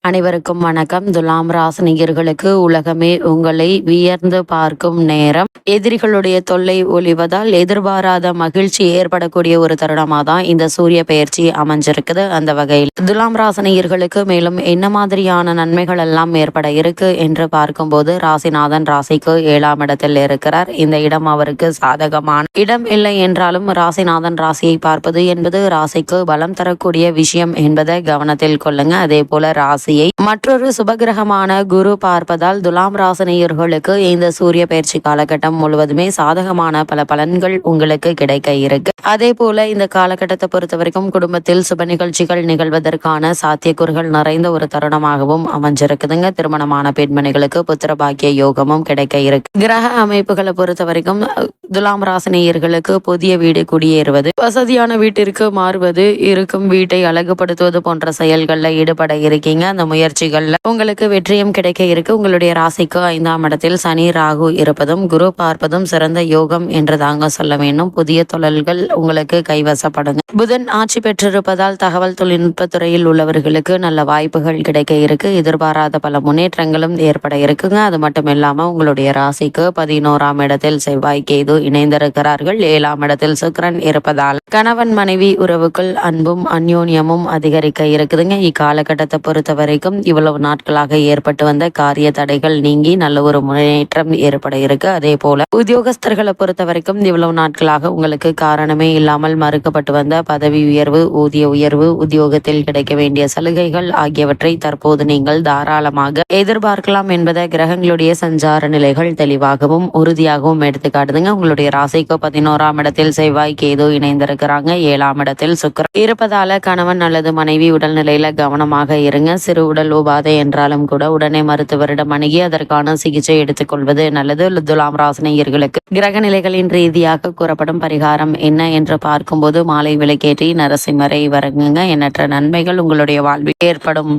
அனைவருக்கும் வணக்கம். துலாம் ராசினியர்களுக்கு உலகமே உங்களை வியர்ந்து பார்க்கும் நேரம். எதிரிகளுடைய தொல்லை ஒழிவதால் எதிர்பாராத மகிழ்ச்சி ஏற்படக்கூடிய ஒரு தருணமாக தான் இந்த சூரிய பெயர்ச்சி அமைஞ்சிருக்குது. அந்த வகையில் துலாம் ராசினியர்களுக்கு மேலும் என்ன மாதிரியான நன்மைகள் எல்லாம் ஏற்பட இருக்கு என்று பார்க்கும்போது, ராசிநாதன் ராசிக்கு 7ஆம் இடத்தில் இருக்கிறார். இந்த இடம் அவருக்கு சாதகமான இடம் இல்லை என்றாலும் ராசிநாதன் ராசியை பார்ப்பது என்பது ராசிக்கு பலம் தரக்கூடிய விஷயம் என்பதை கவனத்தில் கொள்ளுங்க. அதே போல ராசி மற்றொரு சுபகிரகமான குரு பார்ப்பதால் துலாம் ராசினியர்களுக்கு இந்த சூரிய பயிற்சி காலகட்டம் முழுவதுமே சாதகமான பல பலன்கள் உங்களுக்கு கிடைக்க இருக்கு. அதே போல இந்த காலகட்டத்தை பொறுத்த வரைக்கும் குடும்பத்தில் சுப நிகழ்ச்சிகள் நிகழ்வதற்கான சாத்தியக்கூறுகள் நிறைந்த ஒரு தருணமாகவும் அமைஞ்சிருக்குதுங்க. திருமணமான பெண்மணிகளுக்கு புத்திர பாக்கிய யோகமும் கிடைக்க இருக்கு. கிரக அமைப்புகளை பொறுத்த வரைக்கும் துலாம் ராசினியர்களுக்கு புதிய வீடு குடியேறுவது, வசதியான வீட்டிற்கு மாறுவது, இருக்கும் வீட்டை அழகுபடுத்துவது போன்ற செயல்களில் ஈடுபட இருக்கீங்க. அந்த முயற்சிகள்ல உங்களுக்கு வெற்றியும் கிடைக்க இருக்கு. உங்களுடைய ராசிக்கு 5ஆம் இடத்தில் சனி ராகு இருப்பதும் குரு பார்ப்பதும் சிறந்த யோகம் என்று தாங்க சொல்ல வேண்டும். புதிய தொழில்கள் உங்களுக்கு கைவசப்படுங்க. புதன் ஆட்சி பெற்றிருப்பதால் தகவல் தொழில்நுட்ப துறையில் உள்ளவர்களுக்கு நல்ல வாய்ப்புகள் கிடைக்க இருக்கு. எதிர்பாராத பல முன்னேற்றங்களும் ஏற்பட இருக்குங்க. அது மட்டும் இல்லாம உங்களுடைய ராசிக்கு 11ஆம் இடத்தில் செவ்வாய் கேது இணைந்திருக்கிறார்கள். 7ஆம் இடத்தில் சுக்கிரன் இருப்பதால் கணவன் மனைவி உறவுக்குள் அன்பும் அந்யோன்யமும் அதிகரிக்க இருக்குதுங்க. இக்காலகட்டத்தை பொறுத்த வரைக்கும் இவ்வளவு நாட்களாக ஏற்பட்டு வந்த காரிய தடைகள் நீங்கி நல்ல ஒரு முன்னேற்றம் ஏற்பட இருக்கு. அதே போல உத்தியோகஸ்தர்களை பொறுத்த வரைக்கும் இவ்வளவு நாட்களாக உங்களுக்கு காரணமே இல்லாமல் மறுக்கப்பட்டு வந்த பதவி உயர்வு, ஊதிய உயர்வு, உத்தியோகத்தில் கிடைக்க வேண்டிய சலுகைகள் ஆகியவற்றை தற்போது நீங்கள் தாராளமாக எதிர்பார்க்கலாம் என்பதை கிரகங்களுடைய சஞ்சார நிலைகள் தெளிவாகவும் உறுதியாகவும் எடுத்துக்காட்டுதுங்க. உங்களுடைய ராசிக்கு 11ஆம் இடத்தில் செவ்வாய் கேது இணைந்திருக்கிறாங்க. 7ஆம் இடத்தில் சுக்கிரன் இருப்பதால கணவன் அல்லது மனைவி உடல்நிலையில கவனமாக இருங்க. சிறு உடல் உபாதை என்றாலும் கூட உடனே மருத்துவரிடம் அணுகி அதற்கான சிகிச்சை எடுத்துக்கொள்வது நல்லது. துலாம் ராசினியர்களுக்கு கிரக நிலைகளின் ரீதியாக கூறப்படும் பரிகாரம் என்ன என்று பார்க்கும்போது, மாலை விளக்கேற்றி நரசிம்மரை வணங்குங்க. எண்ணற்ற நன்மைகள் உங்களுடைய வாழ்வில் ஏற்படும்.